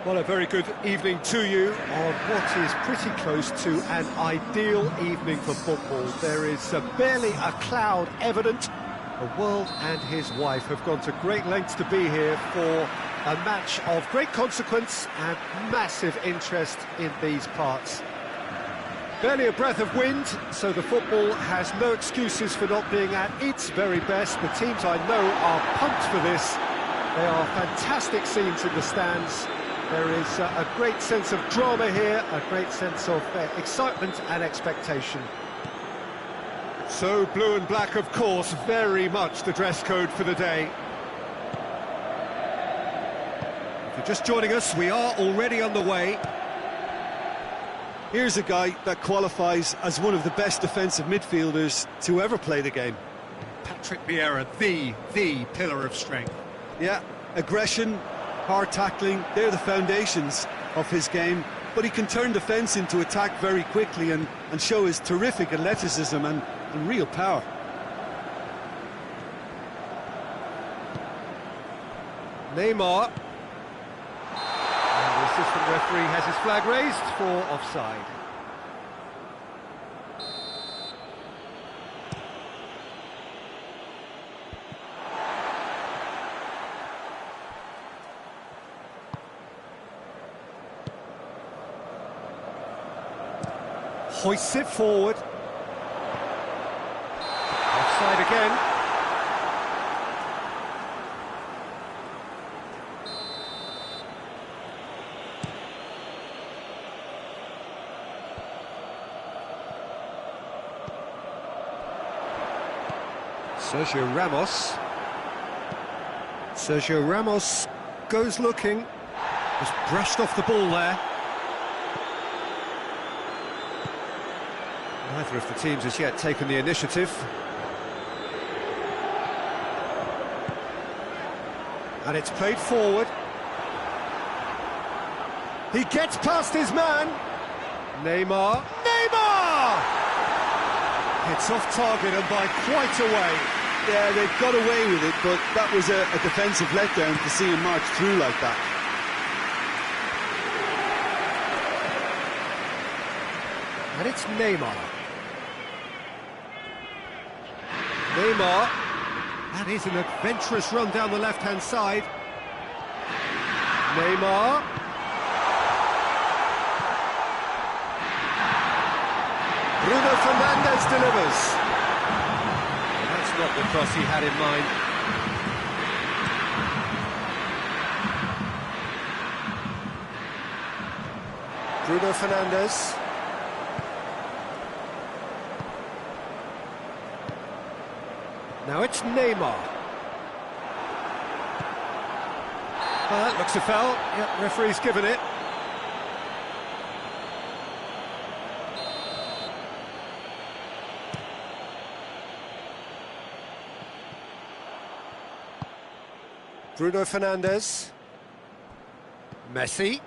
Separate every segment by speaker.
Speaker 1: Well, a very good evening to you on what is pretty close to an ideal evening for football. There is barely a cloud evident. The world and his wife have gone to great lengths to be here for a match of great consequence and massive interest in these parts. Barely a breath of wind, so the football has no excuses for not being at its very best. The teams I know are pumped for this. They are fantastic scenes in the stands. There is a great sense of drama here, a great sense of excitement and expectation. So blue and black, of course, very much the dress code for the day. If you're just joining us, we are already on the way.
Speaker 2: Here's a guy that qualifies as one of the best defensive midfielders to ever play the game.
Speaker 1: Patrick Vieira, the pillar of strength.
Speaker 2: Yeah, aggression, hard tackling, they're the foundations of his game, but he can turn defence into attack very quickly and show his terrific athleticism and real power.
Speaker 1: Neymar. And the assistant referee has his flag raised for offside. Hoists it forward. Offside again. Sergio Ramos. Sergio Ramos goes looking. Just brushed off the ball there. Neither of the teams has yet taken the initiative. And it's played forward. He gets past his man. Neymar. Neymar! It's off target and by quite a way.
Speaker 2: Yeah, they've got away with it, but that was a defensive letdown to see him march through like that.
Speaker 1: And it's Neymar. Neymar. That is an adventurous run down the left-hand side. Neymar. Bruno Fernandes delivers. That's not the cross he had in mind. Bruno Fernandes. Now it's Neymar. Well, that looks a foul. Yep, referee's given it. Bruno Fernandes. Messi.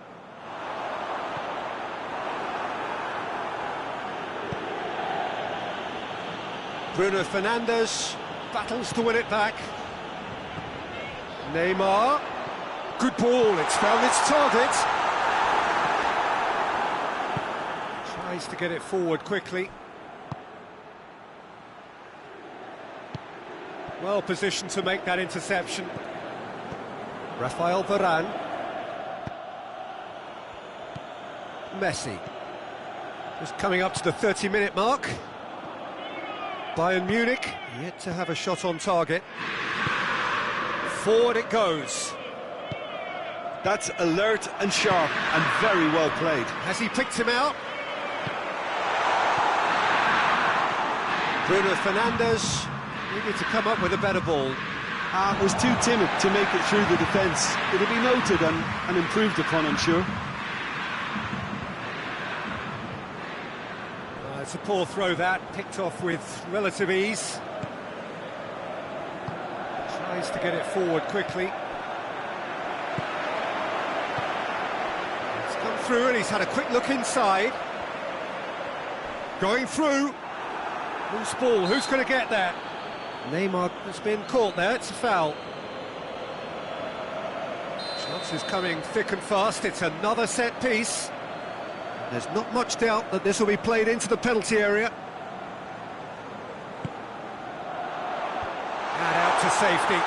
Speaker 1: Bruno Fernandes battles to win it back. Neymar. Good ball, it's found its target. Tries to get it forward quickly. Well positioned to make that interception. Rafael Varane. Messi. Just coming up to the 30-minute mark. Bayern Munich yet to have a shot on target. Forward it goes.
Speaker 2: That's alert and sharp and very well played.
Speaker 1: Has he picked him out? Bruno Fernandes needed to come up with a better ball.
Speaker 2: Was too timid to make it through the defence. It'll be noted and improved upon, I'm sure.
Speaker 1: It's a poor throw that, picked off with relative ease. Tries to get it forward quickly. It's come through and he's had a quick look inside. Going through. Loose ball, who's going to get that? Neymar has been caught there, it's a foul. Chances coming thick and fast, it's another set piece. There's not much doubt that this will be played into the penalty area. And out to safety.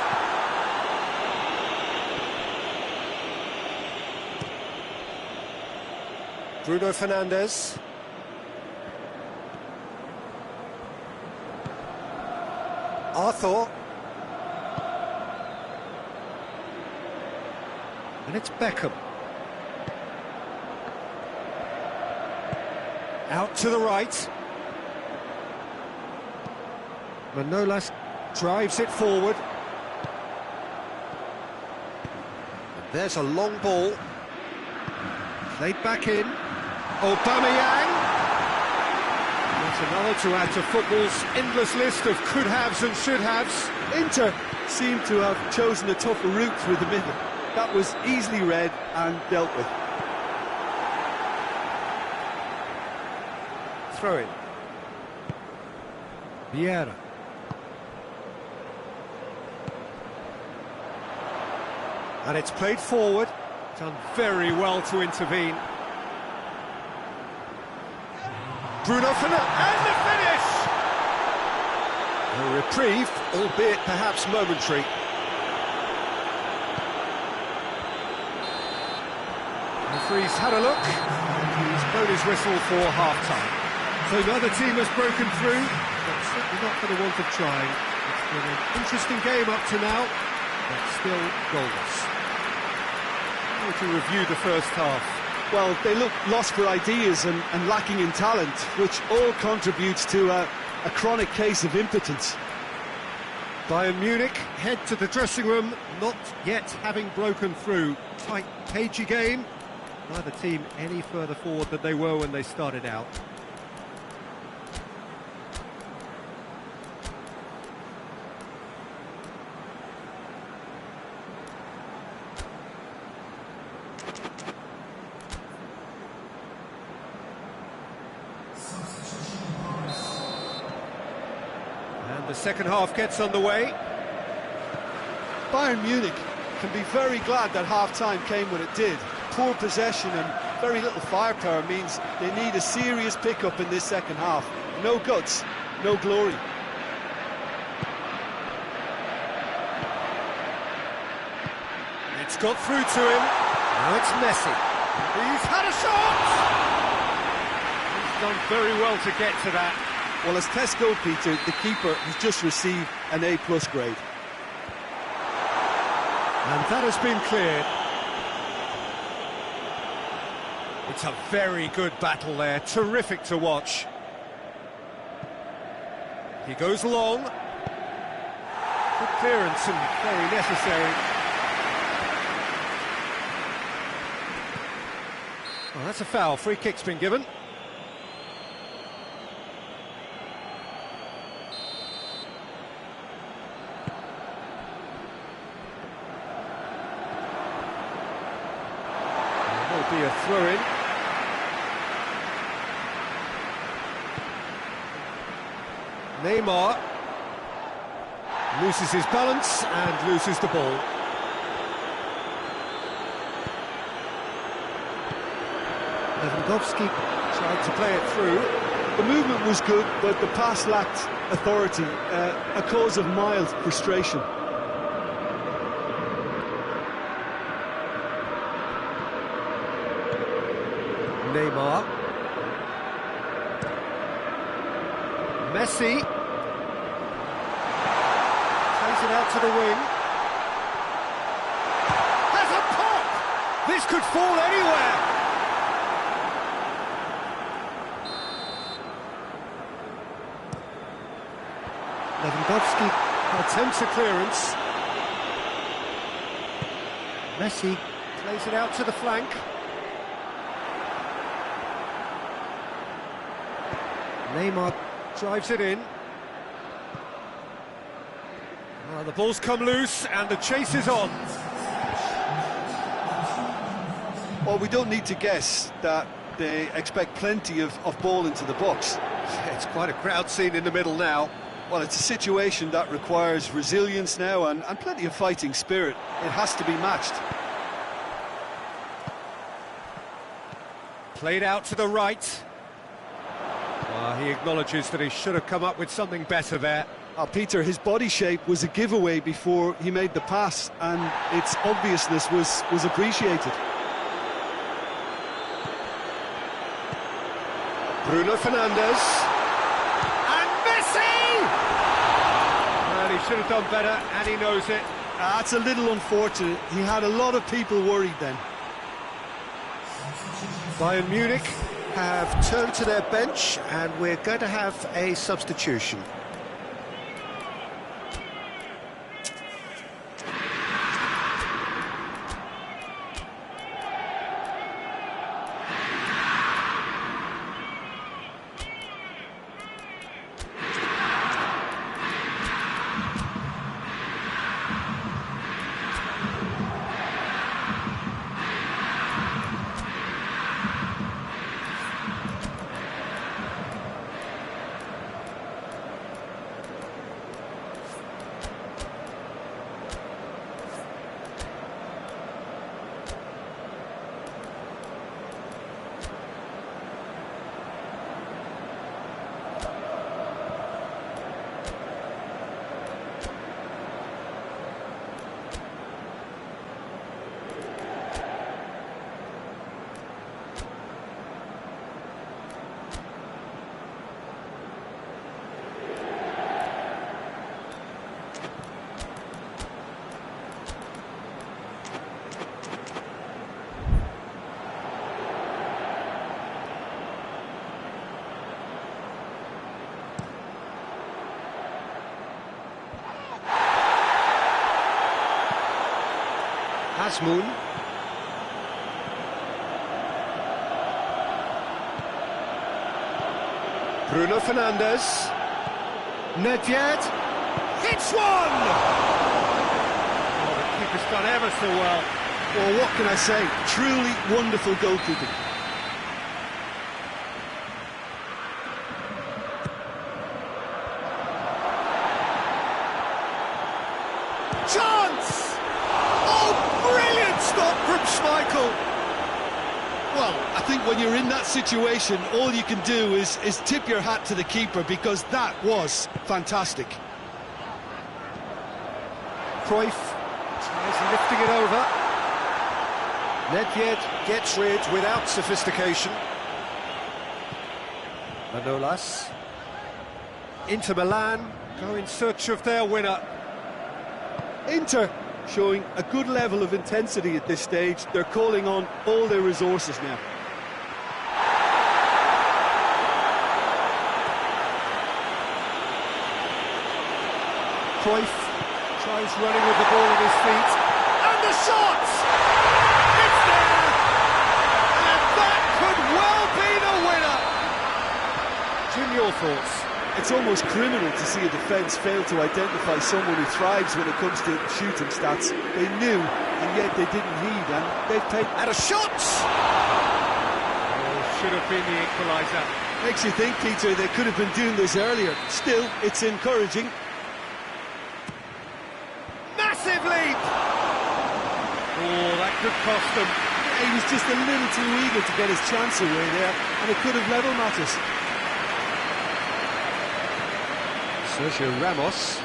Speaker 1: Bruno Fernandes. Arthur. And it's Beckham. Out to the right. Manolas drives it forward. And there's a long ball. Played back in. Aubameyang. That's another to add to football's endless list of could-haves and should-haves.
Speaker 2: Inter seem to have chosen a tougher route through the middle. That was easily read and dealt with.
Speaker 1: Throw it. Vieira. And it's played forward. Done very well to intervene. Bruno Fernandes, and the finish! A reprieve, albeit perhaps momentary. The referee's had a look, and he's blown his whistle for half-time. So neither team has broken through, but certainly not for the want of trying. It's been an interesting game up to now, but still goalless. To review the first half.
Speaker 2: Well, they look lost for ideas and lacking in talent, which all contributes to a chronic case of impotence.
Speaker 1: Bayern Munich head to the dressing room, not yet having broken through. Tight, cagey game. Neither team any further forward than they were when they started out. And the second half gets underway.
Speaker 2: Bayern Munich can be very glad that half-time came when it did. Poor possession and very little firepower means they need a serious pickup in this second half. No guts, no glory.
Speaker 1: It's got through to him. Now it's Messi. He's had a shot! He's done very well to get to that.
Speaker 2: Well, as test goalkeeper, the keeper has just received an A+ grade.
Speaker 1: And that has been cleared. It's a very good battle there, terrific to watch. He goes long. Good clearance and very necessary. Well, that's a foul, free kick's been given. Be a throw-in. Neymar loses his balance and loses the ball. Lewandowski tried to play it through.
Speaker 2: The movement was good, but the pass lacked authority, a cause of mild frustration.
Speaker 1: Neymar. Messi. Plays it out to the wing. Has a pop! This could fall anywhere! Lewandowski attempts a clearance. Messi plays it out to the flank. Neymar drives it in. The ball's come loose and the chase is on.
Speaker 2: Well, we don't need to guess that they expect plenty of ball into the box.
Speaker 1: It's quite a crowd scene in the middle now.
Speaker 2: Well, it's a situation that requires resilience now and plenty of fighting spirit. It has to be matched.
Speaker 1: Played out to the right. He acknowledges that he should have come up with something better there.
Speaker 2: Peter, his body shape was a giveaway before he made the pass, and its obviousness was appreciated.
Speaker 1: Bruno Fernandes. And Messi! Well, he should have done better, and he knows it.
Speaker 2: That's a little unfortunate. He had a lot of people worried then.
Speaker 1: Bayern Munich have turned to their bench, and we're going to have a substitution. Azmoun. Bruno Fernandes. Nedved. Hits one! Oh, the keeper's done ever so well.
Speaker 2: Well, what can I say? Truly wonderful goalkeeping.
Speaker 1: Chance! Oh, brilliant stop from Schmeichel!
Speaker 2: Well, I think when you're in that situation, all you can do is tip your hat to the keeper, because that was fantastic.
Speaker 1: Cruyff tries lifting it over. Nedved gets rid without sophistication. Manolas. Inter Milan go in search of their winner.
Speaker 2: Inter showing a good level of intensity at this stage. They're calling on all their resources now.
Speaker 1: Cruyff tries running with the ball at his feet. And the shot! It's there! And that could well be the winner! Jim, your thoughts?
Speaker 2: It's almost criminal to see a defence fail to identify someone who thrives when it comes to shooting stats. They knew, and yet they didn't heed, and they've taken...
Speaker 1: And a shot! Oh, should have been the equaliser.
Speaker 2: Makes you think, Peter, they could have been doing this earlier. Still, it's encouraging.
Speaker 1: Massive leap! Oh, that could cost them.
Speaker 2: He was just a little too eager to get his chance away there, and it could have level matters.
Speaker 1: Sergio Ramos.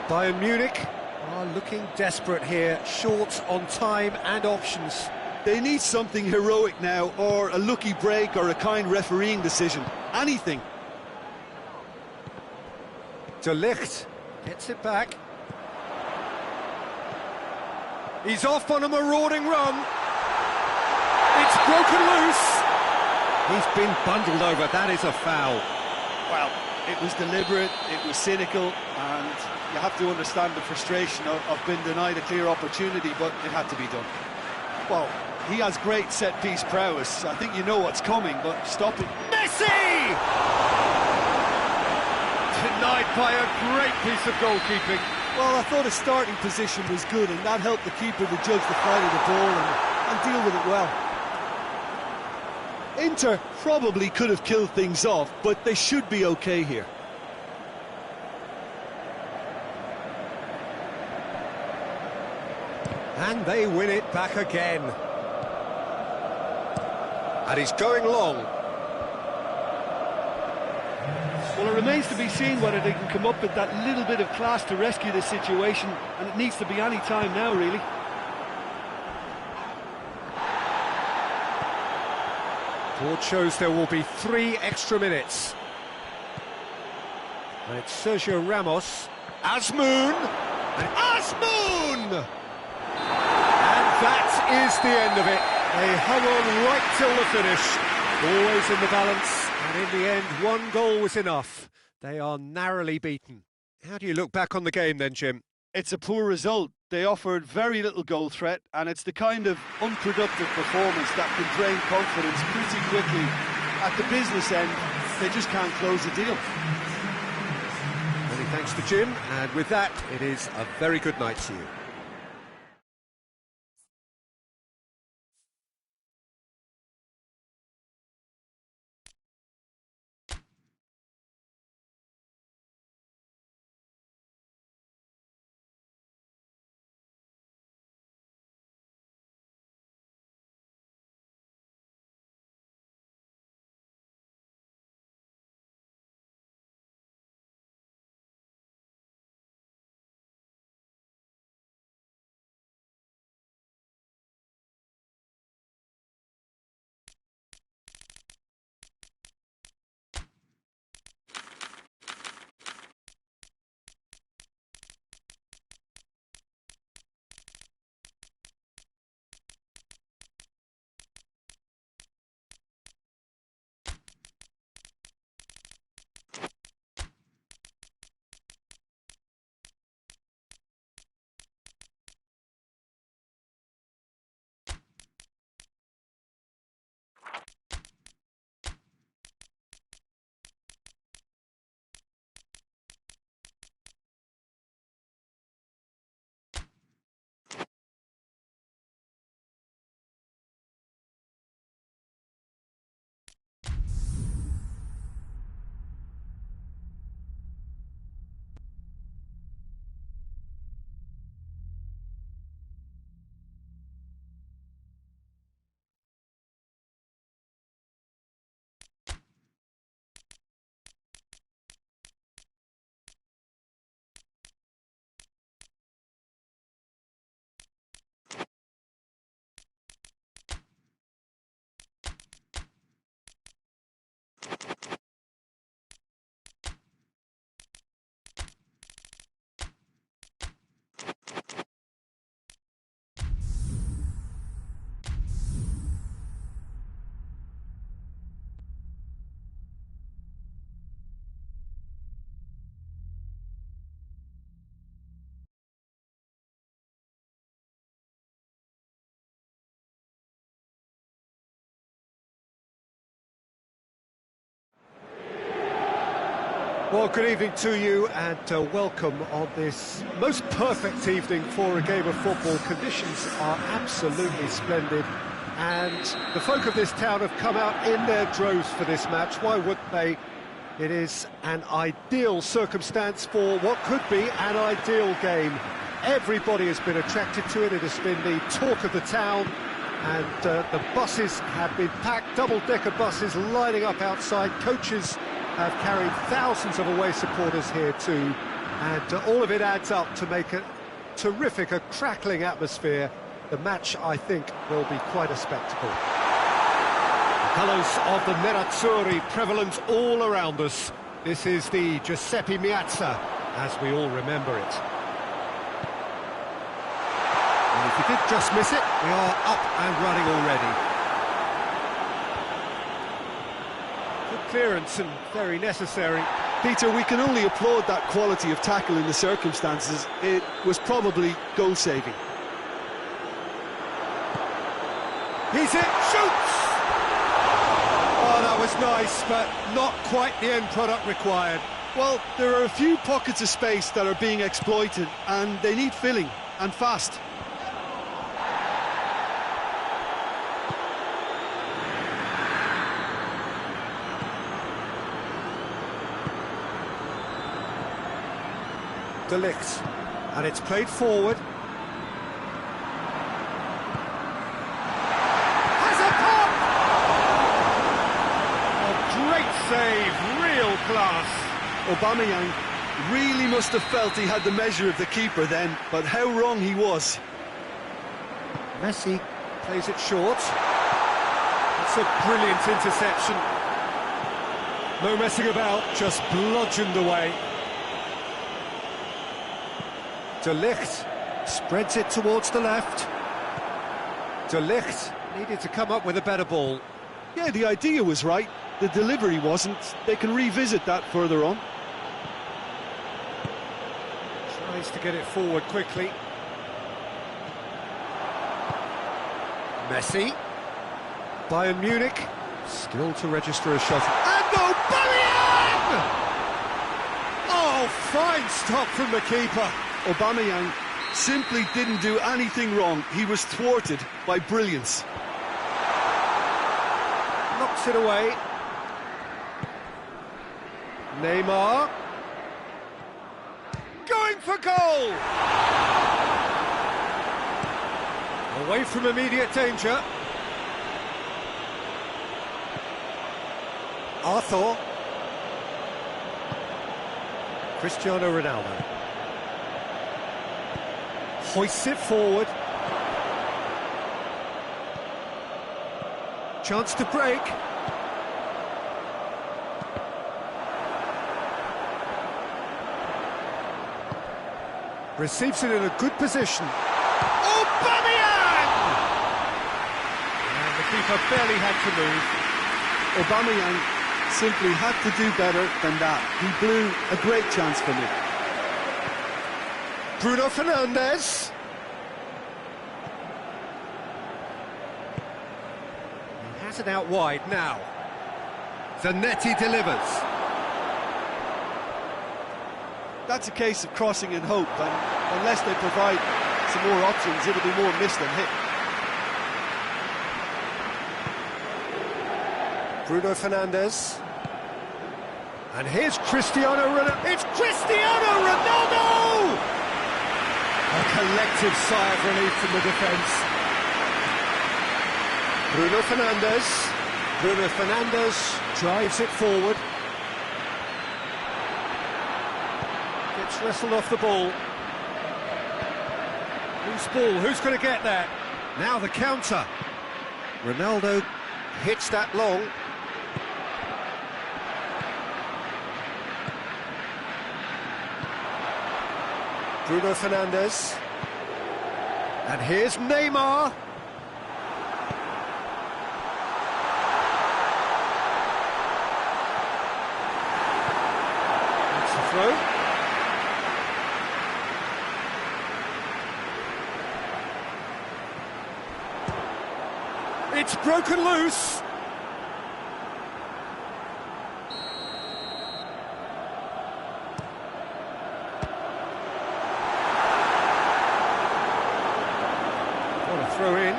Speaker 1: Bayern Munich are looking desperate here, short on time and options.
Speaker 2: They need something heroic now, or a lucky break, or a kind refereeing decision. Anything.
Speaker 1: De Ligt gets it back. He's off on a marauding run. It's broken loose. He's been bundled over. That is a foul.
Speaker 2: Well, it was deliberate, it was cynical, and you have to understand the frustration of being denied a clear opportunity, but it had to be done. Well, he has great set-piece prowess. I think you know what's coming, but stop it.
Speaker 1: Messi! Denied by a great piece of goalkeeping.
Speaker 2: Well, I thought his starting position was good, and that helped the keeper to judge the flight of the ball and deal with it well. Inter probably could have killed things off, but they should be okay here.
Speaker 1: And they win it back again. And he's going long.
Speaker 2: Well, it remains to be seen whether they can come up with that little bit of class to rescue this situation, and it needs to be any time now, really.
Speaker 1: Board shows there will be 3 extra minutes. And it's Sergio Ramos. Azmoun! And Azmoun! And that is the end of it. They hung on right till the finish. Always in the balance. And in the end, 1 goal was enough. They are narrowly beaten. How do you look back on the game then, Jim?
Speaker 2: It's a poor result. They offered very little goal threat, and it's the kind of unproductive performance that can drain confidence pretty quickly. At the business end, they just can't close the deal.
Speaker 1: Many thanks to Jim, and with that, it is a very good night to you. Well, good evening to you and welcome on this most perfect evening for a game of football. Conditions are absolutely splendid and the folk of this town have come out in their droves for this match. Why wouldn't they? It is an ideal circumstance for what could be an ideal game. Everybody has been attracted to it. It has been the talk of the town and the buses have been packed, double-decker buses lining up outside. Coaches have carried thousands of away supporters here too, and all of it adds up to make a terrific, a crackling atmosphere. The match, I think, will be quite a spectacle. The colours of the Nerazzurri prevalent all around us. This is the Giuseppe Meazza, as we all remember it. And if you did just miss it, we are up and running already. Clearance and very necessary.
Speaker 2: Peter, we can only applaud that quality of tackle in the circumstances. It was probably goal-saving.
Speaker 1: He's it, shoots! Oh, that was nice, but not quite the end product required.
Speaker 2: Well, there are a few pockets of space that are being exploited, and they need filling, and fast.
Speaker 1: De Ligt, and it's played forward. Has a pop! A great save, real class.
Speaker 2: Aubameyang really must have felt he had the measure of the keeper then, but how wrong he was.
Speaker 1: Messi plays it short. It's a brilliant interception. No messing about, just bludgeoned away. De Ligt spreads it towards the left. De Ligt needed to come up with a better ball.
Speaker 2: Yeah, the idea was right, the delivery wasn't. They can revisit that further on.
Speaker 1: Tries to get it forward quickly. Messi. Bayern Munich still to register a shot. And Aubameyang! Oh, fine stop from the keeper.
Speaker 2: Aubameyang simply didn't do anything wrong. He was thwarted by brilliance.
Speaker 1: Knocks it away. Neymar. Going for goal! Away from immediate danger. Arthur. Cristiano Ronaldo. Hoists it forward. Chance to break. Receives it in a good position. Aubameyang! And the keeper barely had to move.
Speaker 2: Aubameyang simply had to do better than that. He blew a great chance for me.
Speaker 1: Bruno Fernandes. He has it out wide now. Zanetti delivers.
Speaker 2: That's a case of crossing in hope, and unless they provide some more options, it'll be more miss than hit.
Speaker 1: Bruno Fernandes. And here's Cristiano Ronaldo. It's Cristiano Ronaldo! A collective sigh of relief from the defence. Bruno Fernandes. Bruno Fernandes drives it forward. Gets wrestled off the ball. Whose ball? Who's going to get that? Now the counter. Ronaldo hits that long. Bruno Fernandes. And here's Neymar. That's the throw. It's broken loose. throw in.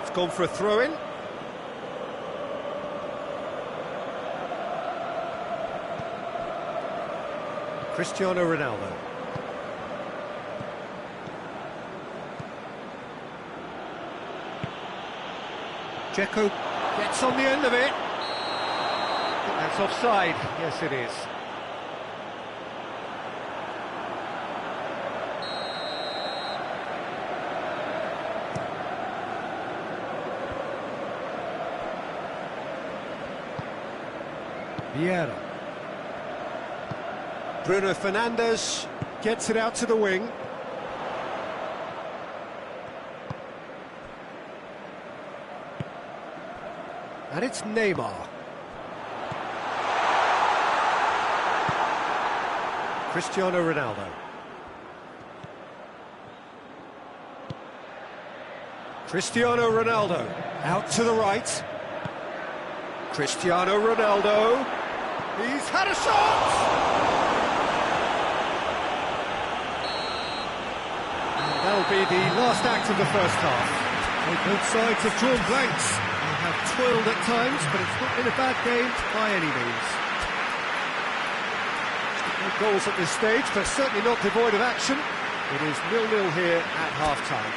Speaker 1: It's gone for a throw in. Cristiano Ronaldo. Dzeko gets on the end of it. That's offside. Yes, it is. Vieira. Bruno Fernandes gets it out to the wing. And it's Neymar. Cristiano Ronaldo. Cristiano Ronaldo out to the right. Cristiano Ronaldo. He's had a shot! And that'll be the last act of the first half. Well, both sides have drawn blanks. They have toiled at times, but it's not been a bad game by any means. No goals at this stage, but certainly not devoid of action. It is 0-0 here at half-time.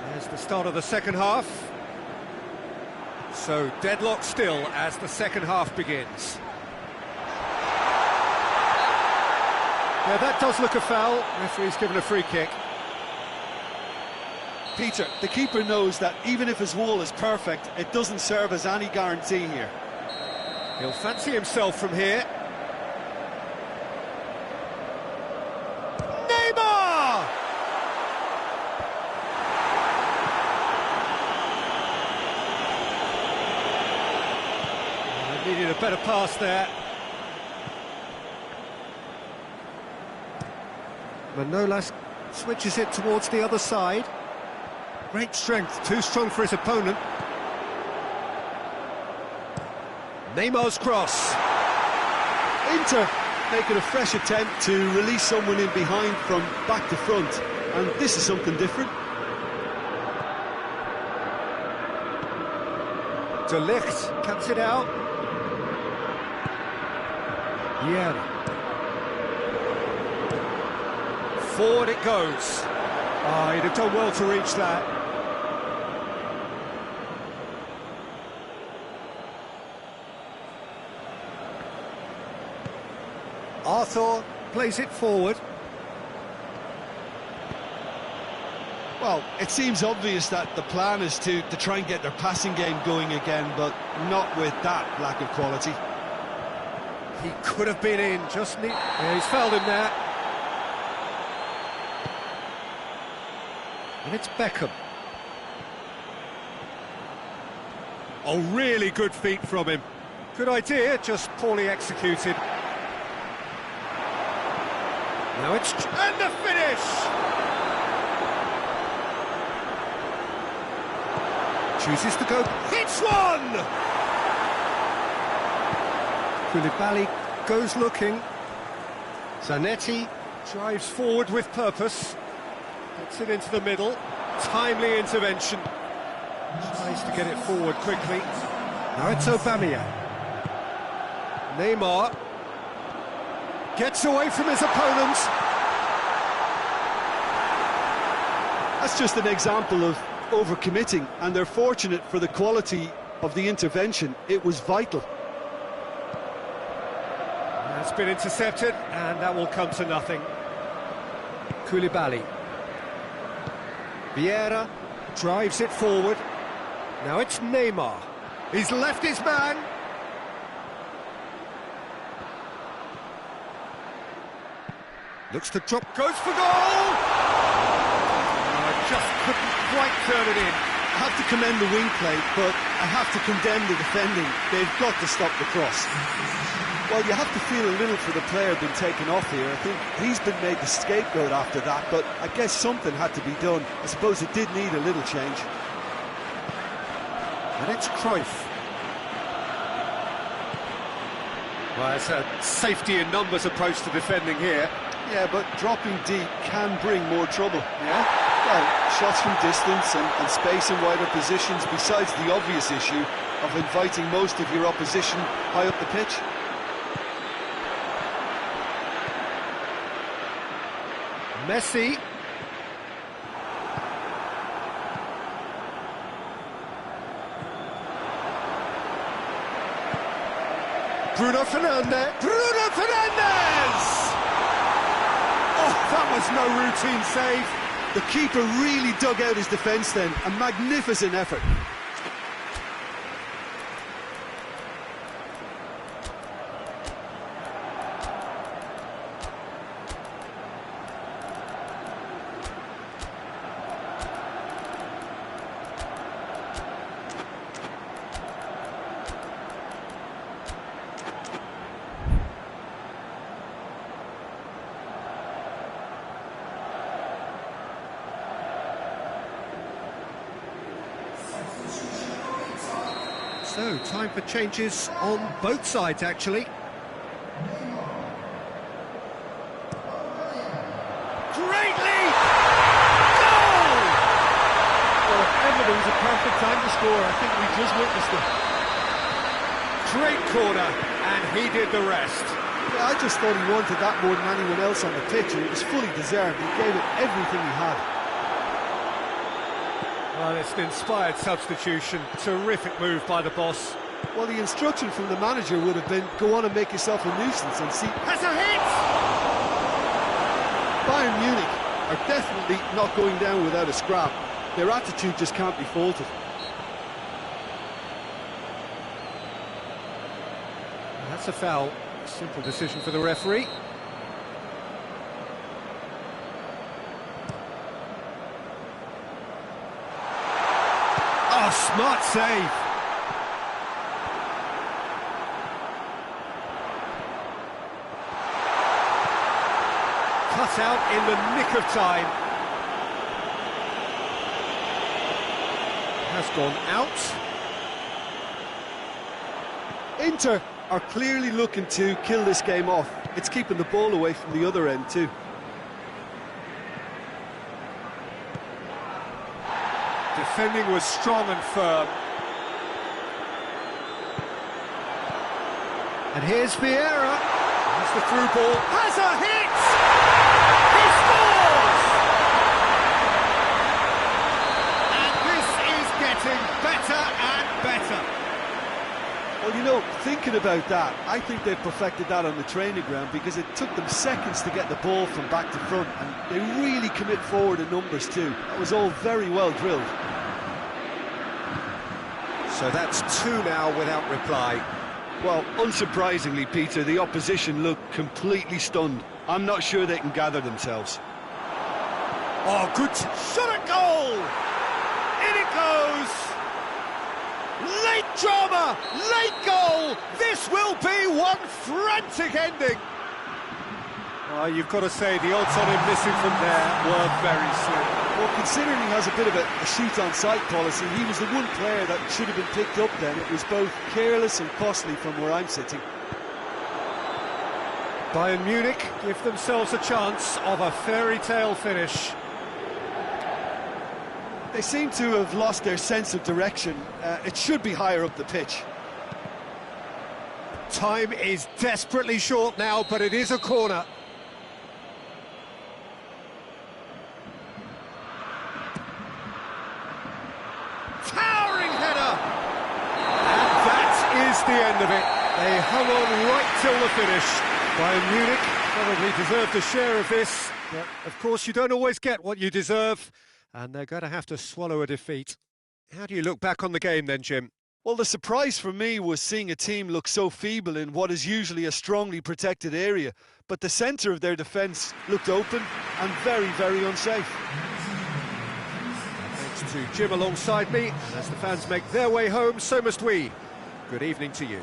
Speaker 1: There's the start of the second half. So deadlock still as the second half begins. Yeah, that does look a foul. Referee's given a free kick.
Speaker 2: Peter, the keeper knows that even if his wall is perfect, it doesn't serve as any guarantee here.
Speaker 1: He'll fancy himself from here. Neymar! Needed a better pass there. Manolas switches it towards the other side. Great strength, too strong for his opponent. Neymar's cross.
Speaker 2: Inter making a fresh attempt to release someone in behind from back to front, and this is something different.
Speaker 1: De Ligt cuts it out. Vieira. Forward it goes. Oh, he'd have done well to reach that. Arthur plays it forward.
Speaker 2: Well, it seems obvious that the plan is to try and get their passing game going again, but not with that lack of quality.
Speaker 1: He could have been in, just need... Yeah, he's fouled him there. And it's Beckham. Oh, really good feet from him. Good idea, just poorly executed. Now it's... And the finish! Chooses to go... Hits one! Koulibaly goes looking. Zanetti drives forward with purpose. Gets it into the middle. Timely intervention. Tries to get it forward quickly. Now it's Aubameyang. Neymar gets away from his opponents.
Speaker 2: That's just an example of overcommitting, and they're fortunate for the quality of the intervention. It was vital.
Speaker 1: That's been intercepted, and that will come to nothing. Koulibaly. Vieira drives it forward. Now it's Neymar. He's left his man. Looks to drop, goes for goal! Just couldn't quite turn it in.
Speaker 2: I have to commend the wing play, but I have to condemn the defending. They've got to stop the cross. Well, you have to feel a little for the player being taken off here. I think he's been made the scapegoat after that, but I guess something had to be done. I suppose it did need a little change.
Speaker 1: And it's Cruyff. Well, it's a safety in numbers approach to defending here.
Speaker 2: Yeah, but dropping deep can bring more trouble. Yeah? Well, shots from distance and space in wider positions, besides the obvious issue of inviting most of your opposition high up the pitch.
Speaker 1: Messi. Bruno Fernandes! Oh, that was no routine save.
Speaker 2: The keeper really dug out his defence then. A magnificent effort.
Speaker 1: So, time for changes on both sides, actually. Great lead! Goal!
Speaker 3: Well, if ever there was a perfect time to score, I think we just witnessed it.
Speaker 1: Great corner, and he did the rest.
Speaker 2: Yeah, I just thought he wanted that more than anyone else on the pitch, and it was fully deserved. He gave it everything he had.
Speaker 1: Well, it's an inspired substitution. Terrific move by the boss.
Speaker 2: Well, the instruction from the manager would have been, go on and make yourself a nuisance and see...
Speaker 1: Has a hit!
Speaker 2: Bayern Munich are definitely not going down without a scrap. Their attitude just can't be faulted.
Speaker 1: That's a foul. Simple decision for the referee. Oh, smart save. Cut out in the nick of time. Has gone out.
Speaker 2: Inter are clearly looking to kill this game off. It's keeping the ball away from the other end too.
Speaker 1: Defending was strong and firm. And here's Vieira. That's the through ball. Has a hit! He scores! And this is getting better and better.
Speaker 2: Well, you know, thinking about that, I think they've perfected that on the training ground because it took them seconds to get the ball from back to front, and they really commit forward in numbers too. That was all very well drilled.
Speaker 1: So that's two now without reply.
Speaker 2: Well, unsurprisingly, Peter, the opposition look completely stunned. I'm not sure they can gather themselves.
Speaker 1: Oh, good shot at goal! In it goes! Late drama, late goal! This will be one frantic ending! Well, you've got to say, the odds on him missing from there were very slim.
Speaker 2: Well, considering he has a bit of a shoot-on-sight policy, he was the one player that should have been picked up then. It was both careless and costly from where I'm sitting.
Speaker 1: Bayern Munich give themselves a chance of a fairy tale finish.
Speaker 2: They seem to have lost their sense of direction. It should be higher up the pitch.
Speaker 1: Time is desperately short now, but it is a corner. Towering header! And that is the end of it. They hung on right till the finish. Bayern Munich probably deserved a share of this, but of course you don't always get what you deserve, and they're going to have to swallow a defeat. How do you look back on the game then, Jim?
Speaker 2: Well, the surprise for me was seeing a team look so feeble in what is usually a strongly protected area, but the centre of their defence looked open and very, very unsafe.
Speaker 1: Thanks to Jim alongside me, and as the fans make their way home, so must we. Good evening to you.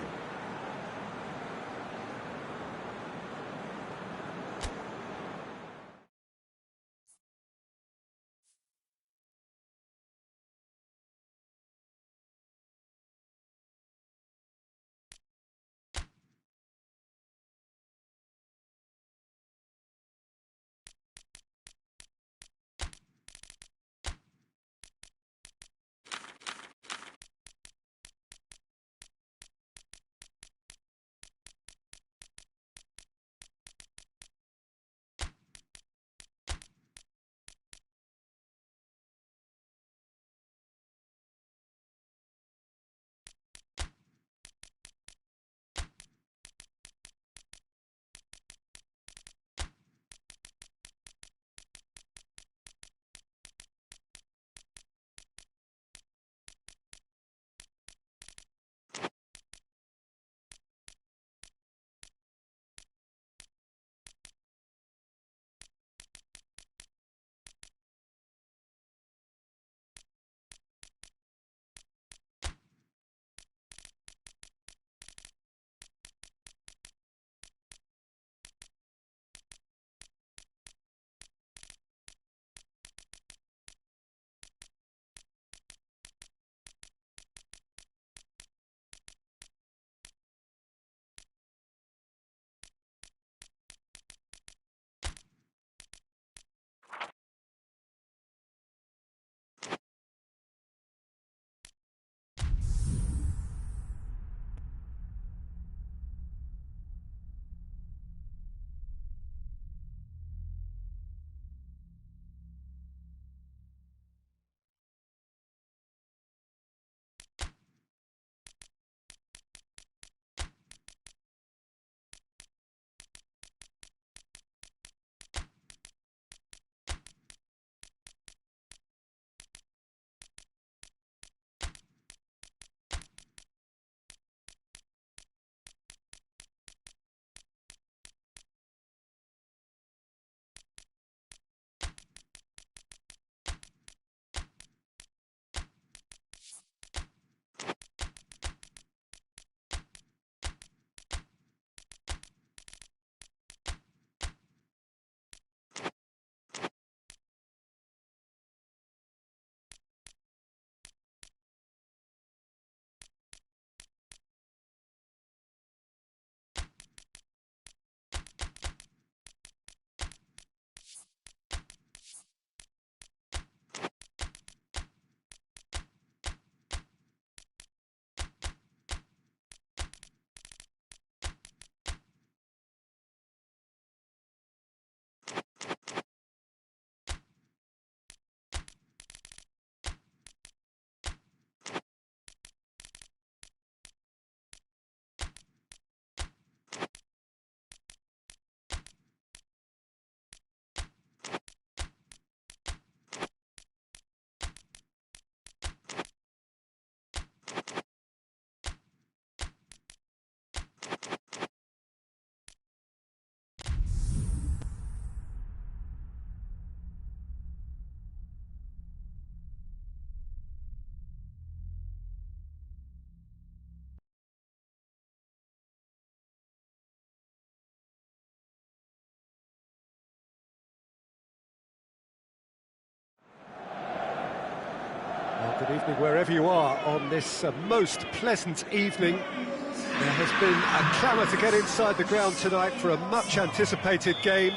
Speaker 1: Well, good evening wherever you are on this most pleasant evening. There has been a clamour to get inside the ground tonight for a much anticipated game.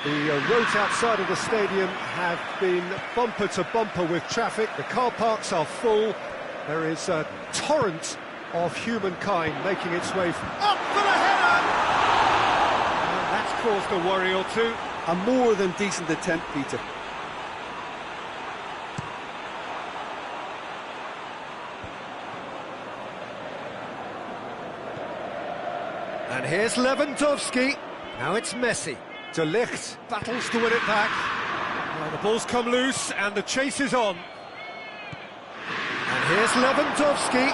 Speaker 1: The roads outside of the stadium have been bumper to bumper with traffic. The car parks are full. There is a torrent of humankind making its way up for the header! And that's caused a worry or two.
Speaker 2: A more than decent attempt, Peter.
Speaker 1: And here's Lewandowski. Now it's Messi. De Ligt battles to win it back. Well, the ball's come loose and the chase is on. And here's Lewandowski.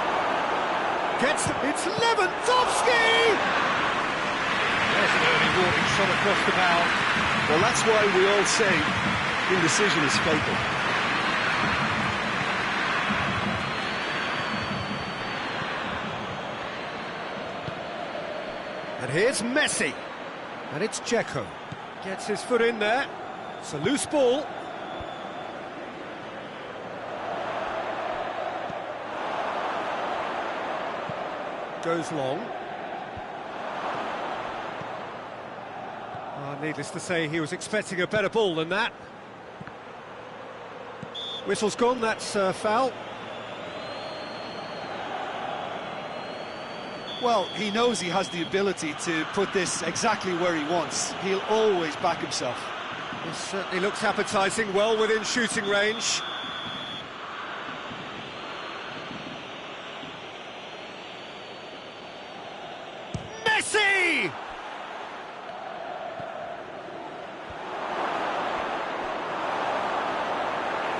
Speaker 1: It's Lewandowski! There's an early warning shot across the bow.
Speaker 2: Well, that's why we all say indecision is fatal.
Speaker 1: And here's Messi. And it's Dzeko. Gets his foot in there. It's a loose ball. Goes long. Needless to say, he was expecting a better ball than that. Whistle's gone, that's foul.
Speaker 2: Well, he knows he has the ability to put this exactly where he wants. He'll always back himself.
Speaker 1: This certainly looks appetising, well within shooting range. Messi!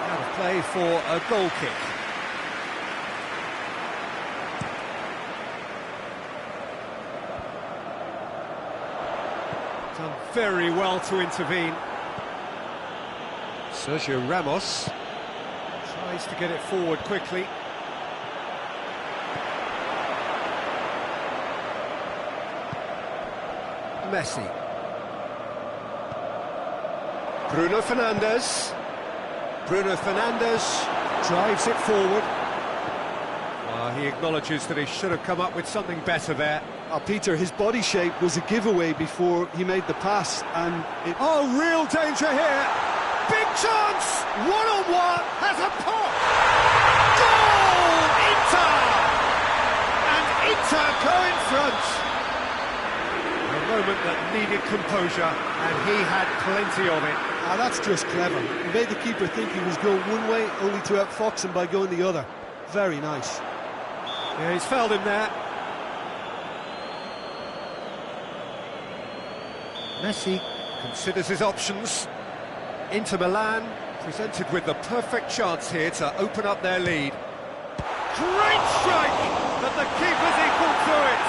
Speaker 1: Out of play for a goal kick. Done very well to intervene. Sergio Ramos tries to get it forward quickly. Messi. Bruno Fernandes. Bruno Fernandes drives it forward. He acknowledges that he should have come up with something better there.
Speaker 2: Peter, his body shape was a giveaway before he made the pass, and it...
Speaker 1: Oh, real danger here! Big chance! One-on-one, has a pop! Goal! Inter! And Inter go in front! A moment that needed composure, and he had plenty of it.
Speaker 2: That's just clever. He made the keeper think he was going one way, only to outfox him by going the other. Very nice.
Speaker 1: Yeah, he's fouled him there. Messi considers his options. Inter Milan presented with the perfect chance here to open up their lead. Great strike, but the keeper's equal to it.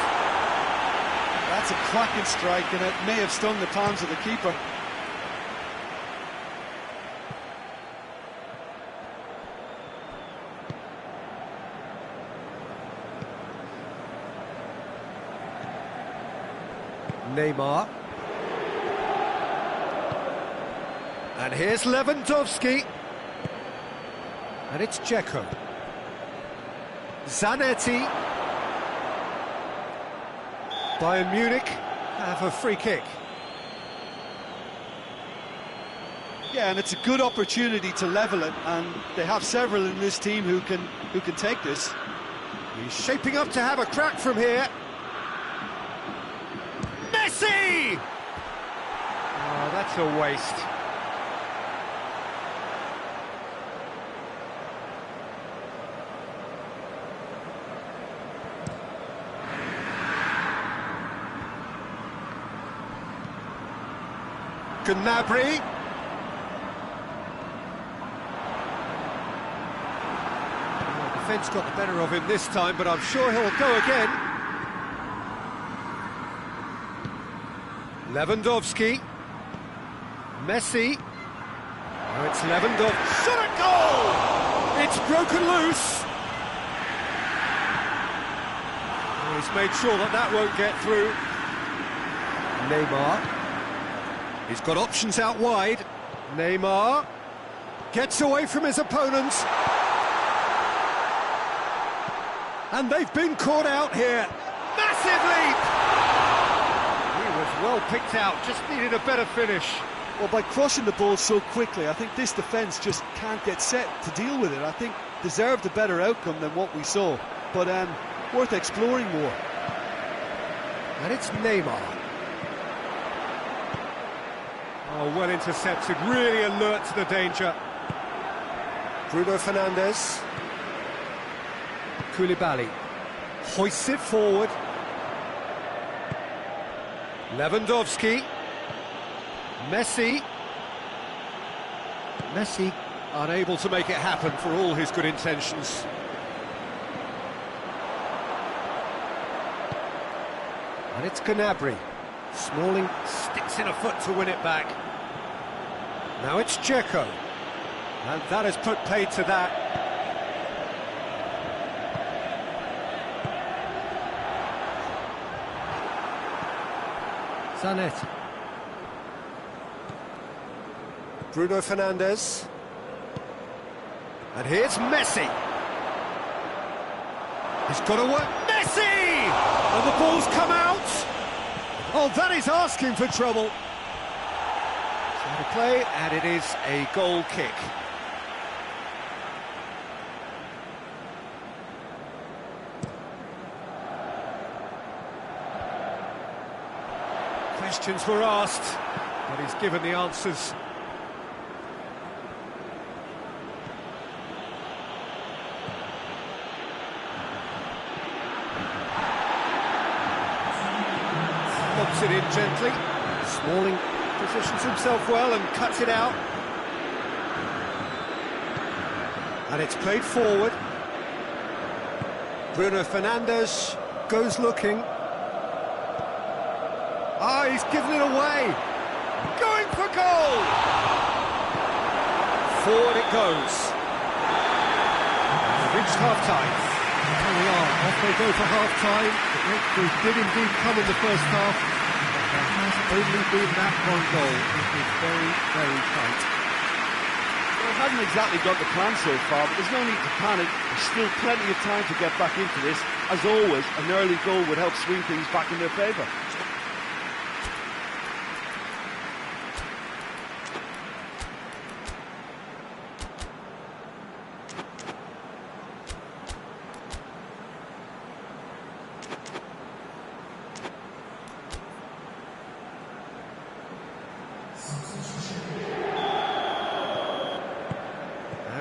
Speaker 2: That's a cracking strike, and it may have stung the palms of the keeper.
Speaker 1: Neymar. And here's Lewandowski. And it's Dzeko. Zanetti. Bayern Munich have a free kick.
Speaker 2: Yeah, and it's a good opportunity to level it, and they have several in this team who can take this.
Speaker 1: He's shaping up to have a crack from here. Messi! Oh, that's a waste. Gnabry. The defence got the better of him this time, but I'm sure he'll go again. Lewandowski. Messi. Oh, it's Lewandowski. Shot at goal! It's broken loose. Oh, he's made sure that that won't get through. Neymar. He's got options out wide. Neymar gets away from his opponents. And they've been caught out here. Massive leap! He was well picked out, just needed a better finish.
Speaker 2: Well, by crossing the ball so quickly, I think this defence just can't get set to deal with it. I think deserved a better outcome than what we saw, but worth exploring more.
Speaker 1: And it's Neymar. Oh, well intercepted, really alert to the danger. Bruno Fernandes. Koulibaly hoists it forward. Lewandowski. Messi. Messi unable to make it happen for all his good intentions. And it's Gnabry. Smalling sticks in a foot to win it back. Now it's Dzeko. And that has put paid to that. Zanetti. Bruno Fernandes. And here's Messi. He's got to work. Messi! And the ball's come out. Oh, that is asking for trouble. So to play, and it is a goal kick. Questions were asked, but he's given the answers. Lobs it in gently. Smalling positions himself well and cuts it out. And it's played forward. Bruno Fernandes goes looking. Ah, he's given it away. Going for goal! Forward it goes. We've reached half-time.
Speaker 3: Here we are, off they go for half-time. The breakthrough did indeed come in the first half, but there has only been that one goal. It is very, very tight.
Speaker 4: Well, it hasn't exactly got the plan so far, but there's no need to panic. There's still plenty of time to get back into this. As always, an early goal would help swing things back in their favour.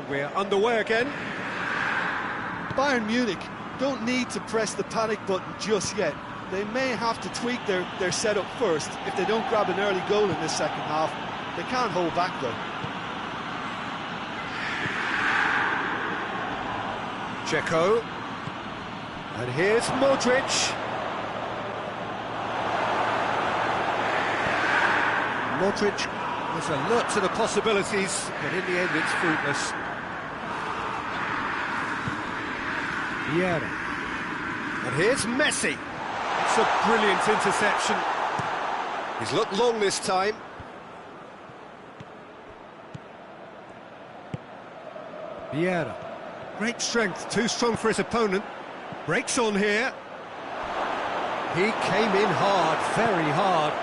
Speaker 1: We're underway again.
Speaker 2: Bayern Munich don't need to press the panic button just yet. They may have to tweak their setup first if they don't grab an early goal in this second half. They can't hold back though.
Speaker 1: Dzeko. And here's Modric. Modric was alert to the possibilities, but in the end it's fruitless. Vieira. And here's Messi. It's a brilliant interception. He's looked long this time. Vieira. Great strength, too strong for his opponent. Breaks on here. He came in hard, very hard.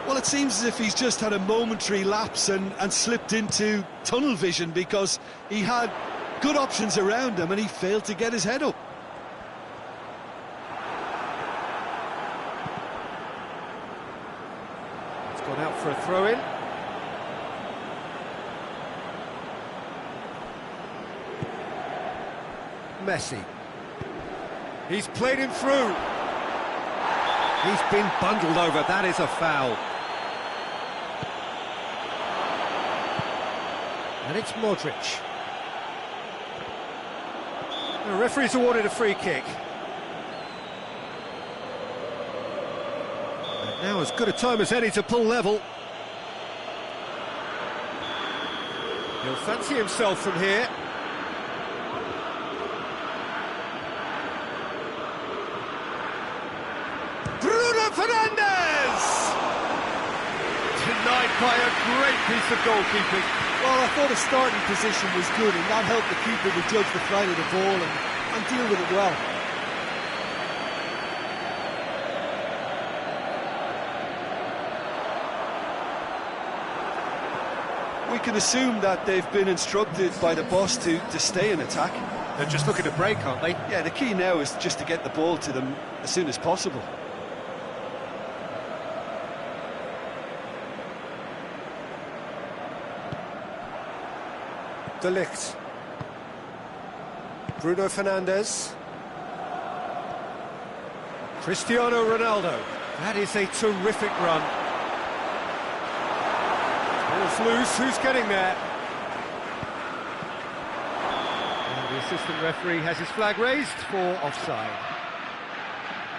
Speaker 2: Well, it seems as if he's just had a momentary lapse and slipped into tunnel vision because he had good options around him and he failed to get his head up.
Speaker 1: It's gone out for a throw-in. Messi. He's played him through. He's been bundled over. That is a foul. And it's Modric. The referee's awarded a free kick. And now as good a time as any to pull level. He'll fancy himself from here. Bruno Fernandes! Denied by a great piece of goalkeeping.
Speaker 2: Well, I thought his starting position was good and that helped the keeper to judge the flight of the ball and deal with it well. We can assume that they've been instructed by the boss to stay in attack.
Speaker 1: They're just looking to break, aren't they?
Speaker 2: Yeah, the key now is just to get the ball to them as soon as possible.
Speaker 1: De Ligt. Bruno Fernandes. Cristiano Ronaldo. That is a terrific run. Ball's loose, who's getting there? And the assistant referee has his flag raised for offside.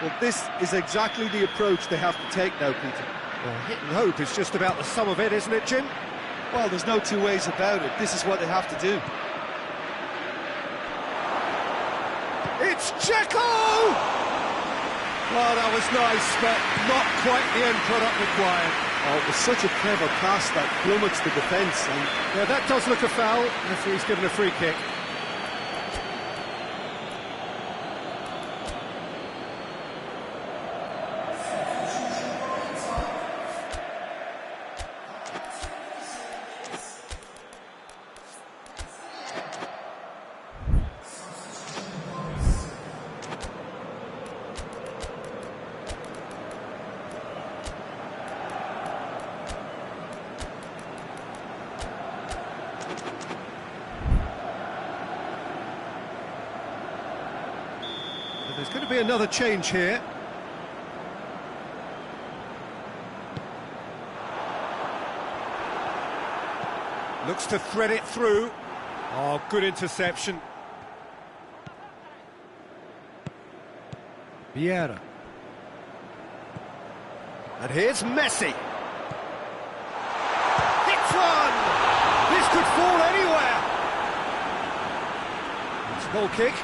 Speaker 2: Well, this is exactly the approach they have to take now, Peter.
Speaker 1: Well, hit and hope is just about the sum of it, isn't it, Jim?
Speaker 2: Well, there's no two ways about it. This is what they have to do.
Speaker 1: It's Dzeko! Well, that was nice, but not quite the end product required.
Speaker 2: Oh, it was such a clever pass that flummoxed the defence. And
Speaker 1: yeah, that does look a foul. Referee's given a free kick. There's going to be another change here. Looks to thread it through. Oh, good interception. Vieira. And here's Messi. Hits one! This could fall anywhere. It's a goal kick.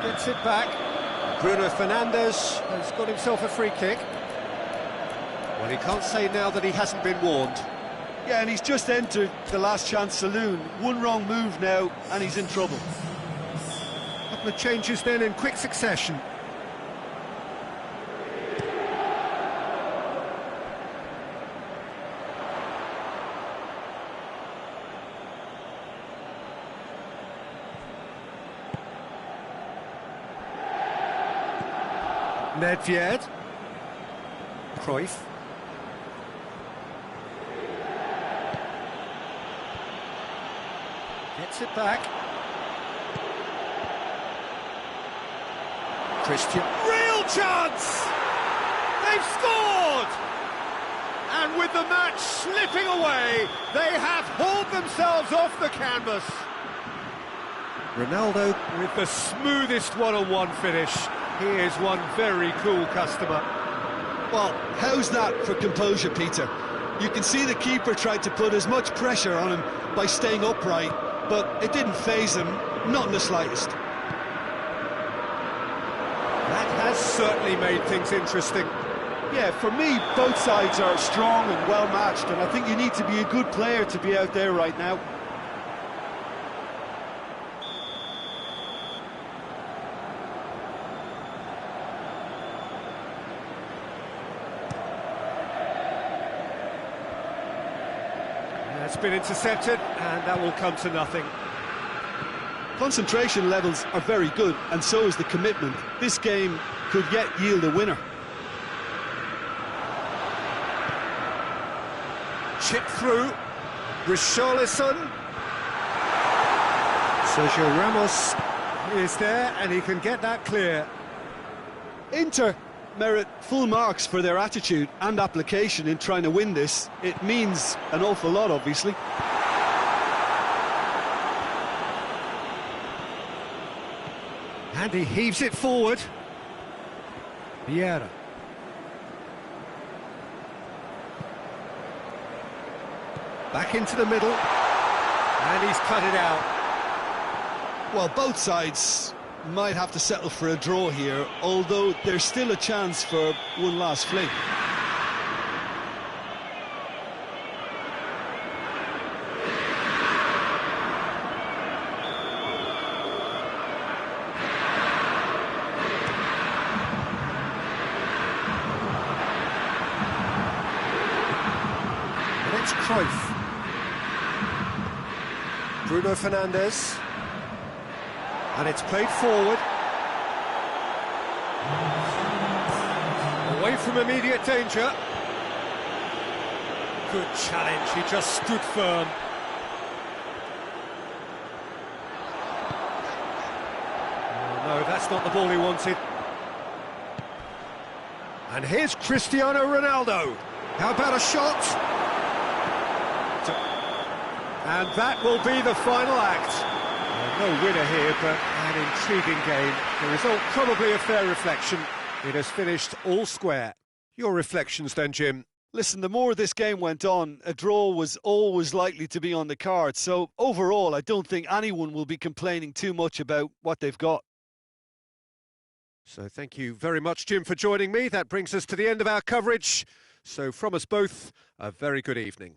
Speaker 1: Gets it back. Bruno Fernandes has got himself a free kick. Well, he can't say now that he hasn't been warned.
Speaker 2: yeah, and he's just entered the last chance saloon. One wrong move now, and he's in trouble.
Speaker 1: A couple of changes then in quick succession. Nedved. Cruyff. Gets it back. Christian. Real chance! They've scored! And with the match slipping away, they have hauled themselves off the canvas. Ronaldo with the smoothest one-on-one finish. He is one very cool customer.
Speaker 2: Well, how's that for composure, Peter? You can see the keeper tried to put as much pressure on him by staying upright, but it didn't faze him, not in the slightest.
Speaker 1: That has certainly made things interesting.
Speaker 2: Yeah, for me, both sides are strong and well-matched, and I think you need to be a good player to be out there right now.
Speaker 1: That's been intercepted, and that will come to nothing.
Speaker 2: Concentration levels are very good, and so is the commitment. This game could yet yield a winner.
Speaker 1: Chip through. Richarlison. Sergio Ramos is there, and he can get that clear.
Speaker 2: Inter merit full marks for their attitude and application in trying to win this. It means an awful lot, obviously.
Speaker 1: And he heaves it forward. Vieira. Back into the middle. And he's cut it out.
Speaker 2: Well, both sides might have to settle for a draw here, although there's still a chance for one last fling.
Speaker 1: And it's Cruyff. Bruno Fernandes. And it's played forward. Away from immediate danger. Good challenge, he just stood firm. Oh, no, that's not the ball he wanted. And here's Cristiano Ronaldo. How about a shot? And that will be the final act. No winner here, but an intriguing game. The result probably a fair reflection. It has finished all square. Your reflections then, Jim?
Speaker 2: Listen, the more this game went on, a draw was always likely to be on the card. So overall, I don't think anyone will be complaining too much about what they've got.
Speaker 1: So thank you very much, Jim, for joining me. That brings us to the end of our coverage. So from us both, a very good evening.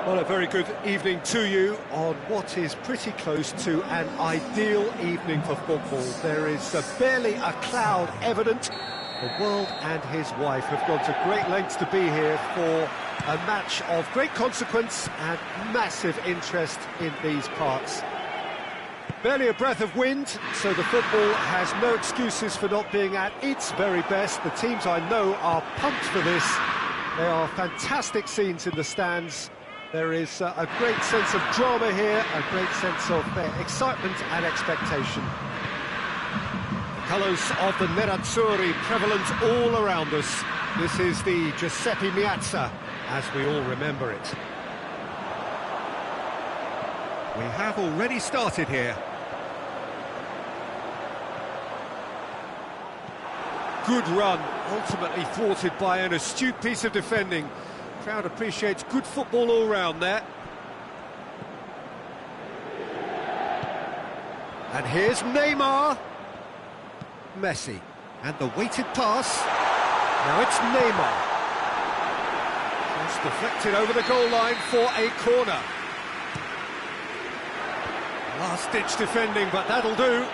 Speaker 1: Well, a very good evening to you on what is pretty close to an ideal evening for football. There is barely a cloud evident. The world and his wife have gone to great lengths to be here for a match of great consequence and massive interest in these parts. Barely a breath of wind, so the football has no excuses for not being at its very best. The teams I know are pumped for this. They are fantastic scenes in the stands. There is a great sense of drama here, a great sense of excitement and expectation. The colours of the Nerazzurri prevalent all around us. This is the Giuseppe Meazza, as we all remember it. We have already started here. Good run, ultimately thwarted by an astute piece of defending. Crowd appreciates good football all round there. And here's Neymar. Messi. And the weighted pass. Now it's Neymar. Just deflected over the goal line for a corner. Last-ditch defending, but that'll do.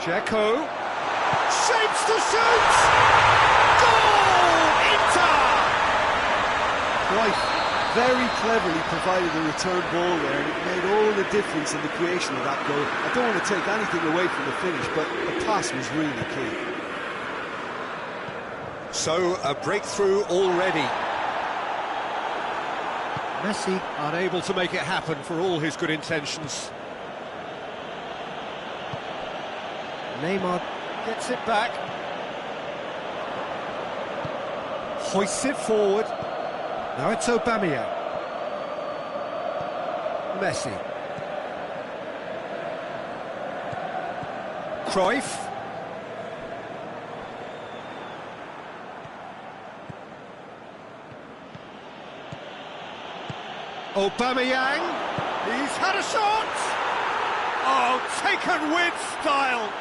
Speaker 1: Dzeko. Shapes to shoot! Goal! Inter!
Speaker 2: Right, very cleverly provided the return ball there, and it made all the difference in the creation of that goal. I don't want to take anything away from the finish, but the pass was really key.
Speaker 1: So, a breakthrough already. Messi unable to make it happen for all his good intentions. Neymar gets it back. Hoists it forward. Now it's Aubameyang. Messi. Cruyff. Aubameyang. He's had a shot. Oh, taken with style.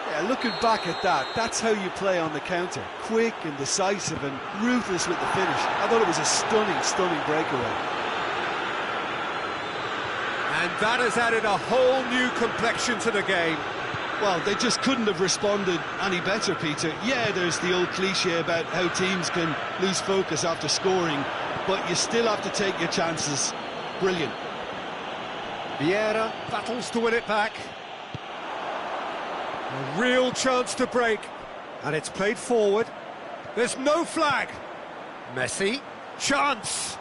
Speaker 2: Yeah, looking back at that, that's how you play on the counter. Quick and decisive and ruthless with the finish. I thought it was a stunning, stunning breakaway.
Speaker 1: And that has added a whole new complexion to the game.
Speaker 2: Well, they just couldn't have responded any better, Peter. Yeah, there's the old cliche about how teams can lose focus after scoring, but you still have to take your chances. Brilliant.
Speaker 1: Vieira battles to win it back. A real chance to break, and it's played forward. There's no flag. Messi, chance.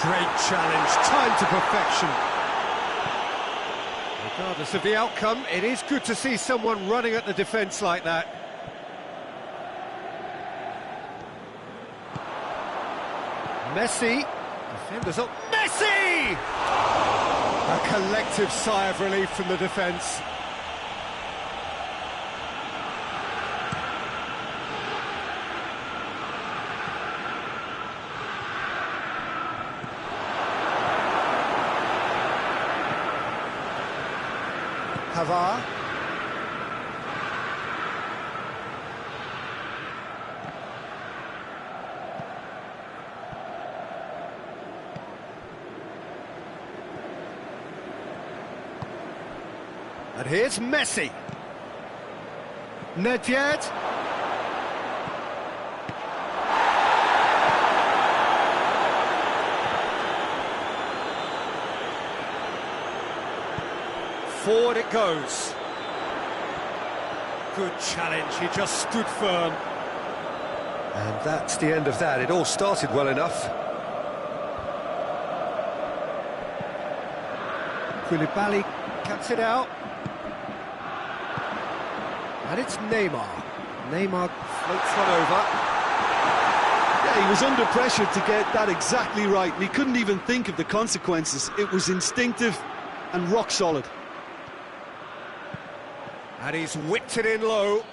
Speaker 1: Great challenge, time to perfection. Regardless of the outcome, it is good to see someone running at the defence like that. Messi, defenders up. Messi! A collective sigh of relief from the defence. Pavard. And here's Messi. Nedved. Forward it goes. Good challenge, he just stood firm. And that's the end of that. It all started well enough. Koulibaly cuts it out. And it's Neymar. Neymar floats one over.
Speaker 2: Yeah, he was under pressure to get that exactly right, and he couldn't even think of the consequences. It was instinctive and rock solid.
Speaker 1: And he's whipped it in low.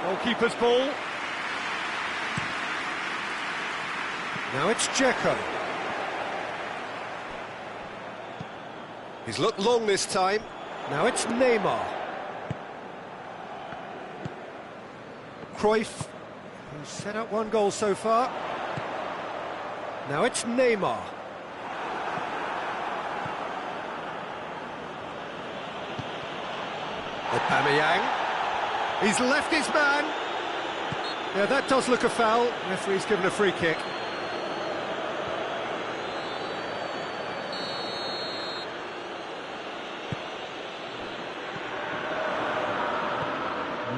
Speaker 1: Goalkeeper's ball. Now it's Dzeko. He's looked long this time. Now it's Neymar. Cruyff, who's set up one goal so far. Now it's Neymar. Aubameyang. He's left his man. Yeah, that does look a foul. Referee's given a free kick.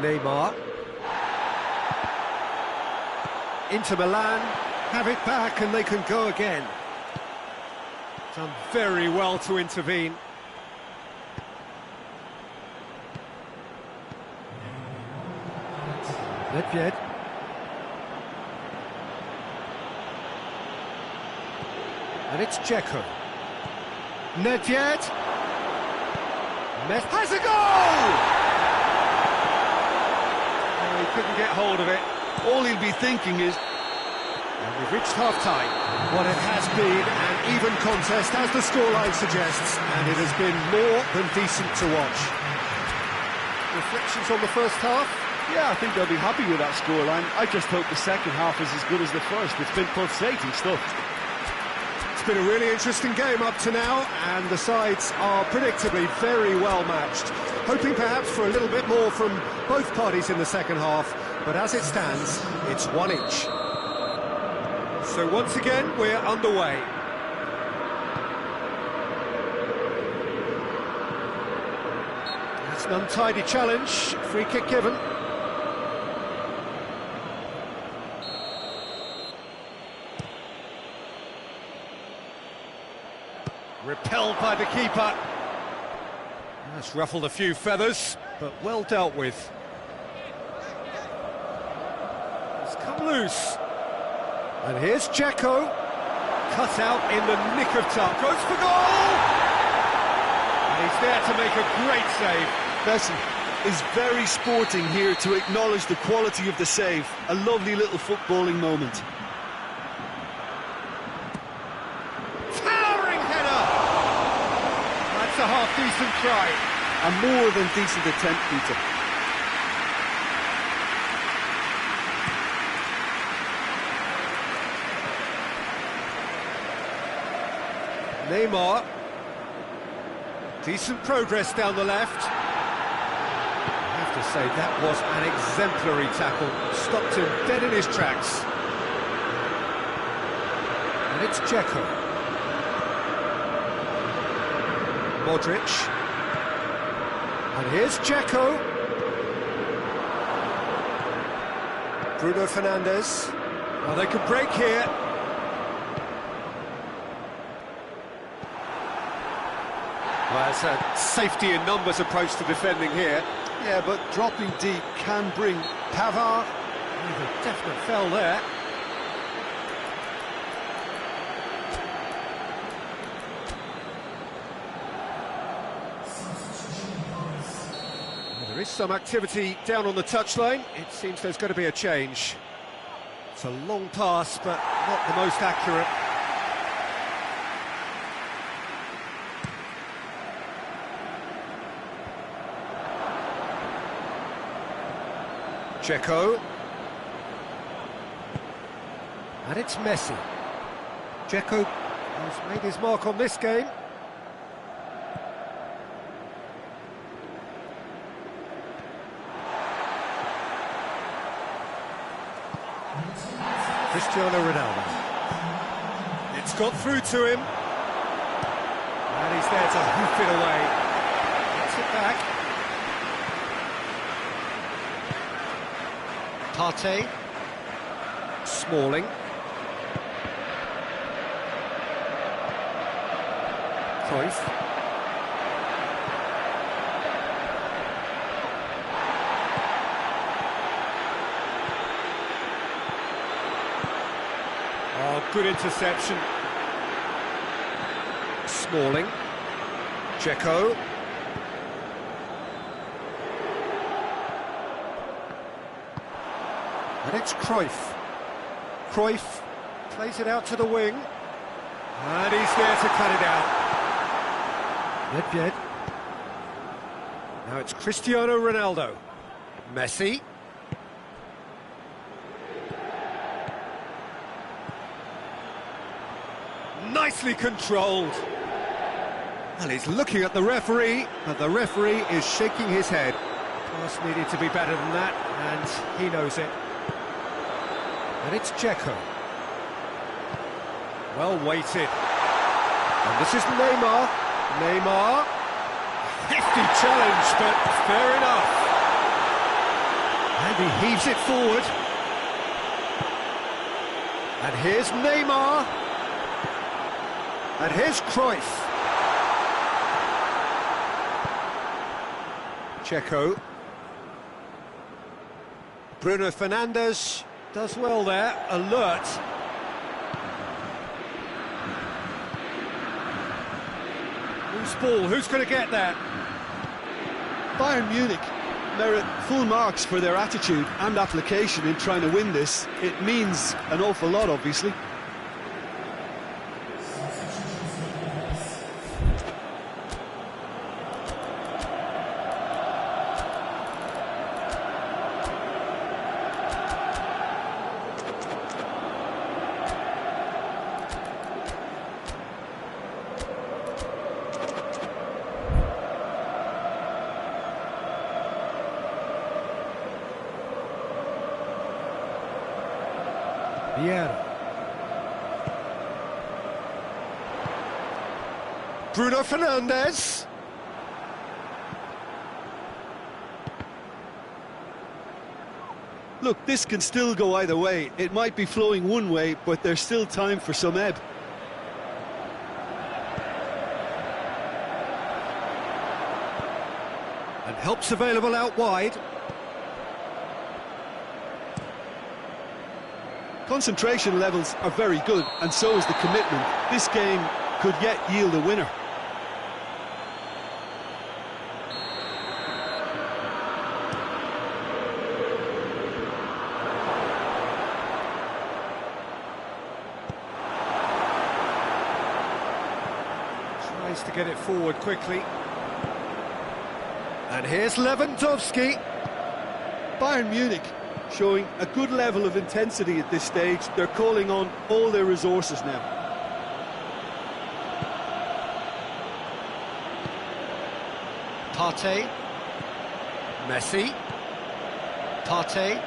Speaker 1: Neymar. Inter Milan have it back and they can go again. Done very well to intervene. Nedved. And it's Dzeko. Nedved. Messi has a goal! couldn't get hold of it.
Speaker 4: All he'll be thinking is,
Speaker 1: And we've reached half-time. Well, it has been an even contest, as the scoreline suggests, and it has been more than decent to watch. Reflections on the first half?
Speaker 4: yeah, I think they'll be happy with that scoreline. I just hope the second half is as good as the first. It's been pulsating stuff.
Speaker 1: It's been a really interesting game up to now, and the sides are predictably very well matched. Hoping perhaps for a little bit more from both parties in the second half, but as it stands, it's one each. So once again, we're underway. It's an untidy challenge, free kick given. Repelled by the keeper. That's ruffled a few feathers, but well dealt with. It's come loose. And here's Dzeko. Cut out in the nick of time. Goes for goal! And he's there to make a great save.
Speaker 4: Besson is very sporting here to acknowledge the quality of the save. A lovely little footballing moment.
Speaker 1: Towering header! That's a half-decent try.
Speaker 4: A more than decent attempt, Peter.
Speaker 1: Neymar. Decent progress down the left. I have to say, that was an exemplary tackle. Stopped him dead in his tracks. And it's Dzeko. Modric. And here's Dzeko. Bruno Fernandes. Well, they could break here. Well, it's a safety in numbers approach to defending here.
Speaker 4: Yeah, but dropping deep can bring
Speaker 1: Pavard. A definite fell there. Well, there is some activity down on the touchline. It seems there's going to be a change. It's a long pass, but not the most accurate. Dzeko. And it's Messi. Dzeko has made his mark on this game. Cristiano Ronaldo. It's got through to him. And he's there to hoof it away. Gets it back. Partey. Smalling. Cruyff. Oh, good interception. Smalling. Dzeko. And it's Cruyff. Cruyff plays it out to the wing. And he's there to cut it out. Nedved. Now it's Cristiano Ronaldo. Messi. Nicely controlled. Well, he's looking at the referee, but the referee is shaking his head. Pass needed to be better than that, and he knows it. And it's Dzeko. Well weighted. And this is Neymar. Neymar. Hefty challenge, but fair enough. And he heaves it forward. And here's Neymar. And here's Cruyff. Dzeko. Bruno Fernandes does well there, alert. Loose ball, who's going to get that?
Speaker 4: Bayern Munich
Speaker 2: merit full marks for their attitude and application in trying to win this. It means an awful lot, obviously.
Speaker 1: Vieira. Bruno Fernandes.
Speaker 2: Look, this can still go either way. It might be flowing one way, but there's still time for some ebb.
Speaker 1: And help's available out wide.
Speaker 2: Concentration levels are very good, and so is the commitment. This game could yet yield a winner.
Speaker 1: Tries to get it forward quickly. And here's Lewandowski.
Speaker 2: Bayern Munich showing a good level of intensity at this stage. They're calling on all their resources now.
Speaker 1: Partey. Messi. Partey.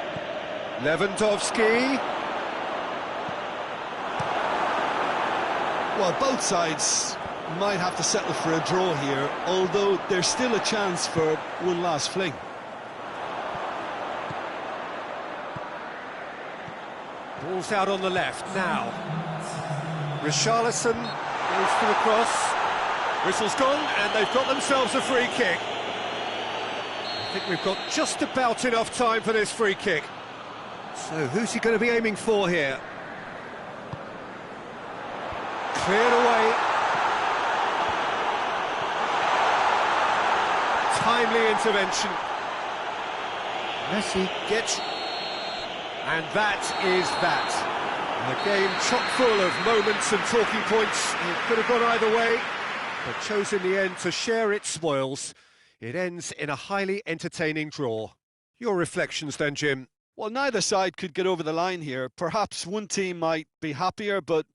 Speaker 1: Lewandowski.
Speaker 2: Well, both sides might have to settle for a draw here, although there's still a chance for one last fling.
Speaker 1: Ball's out on the left now. Richarlison goes for the cross. Whistle's gone, and they've got themselves a free kick. I think we've got just about enough time for this free kick. So who's he going to be aiming for here? Cleared away. Timely intervention. Messi gets... And that is that. A game chock full of moments and talking points. It could have gone either way, but chose in the end to share its spoils. It ends in a highly entertaining draw. Your reflections then, Jim?
Speaker 2: Well, neither side could get over the line here. Perhaps one team might be happier, but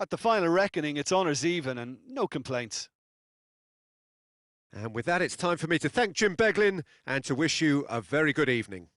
Speaker 2: at the final reckoning, it's honours even and no complaints.
Speaker 1: And with that, it's time for me to thank Jim Beglin and to wish you a very good evening.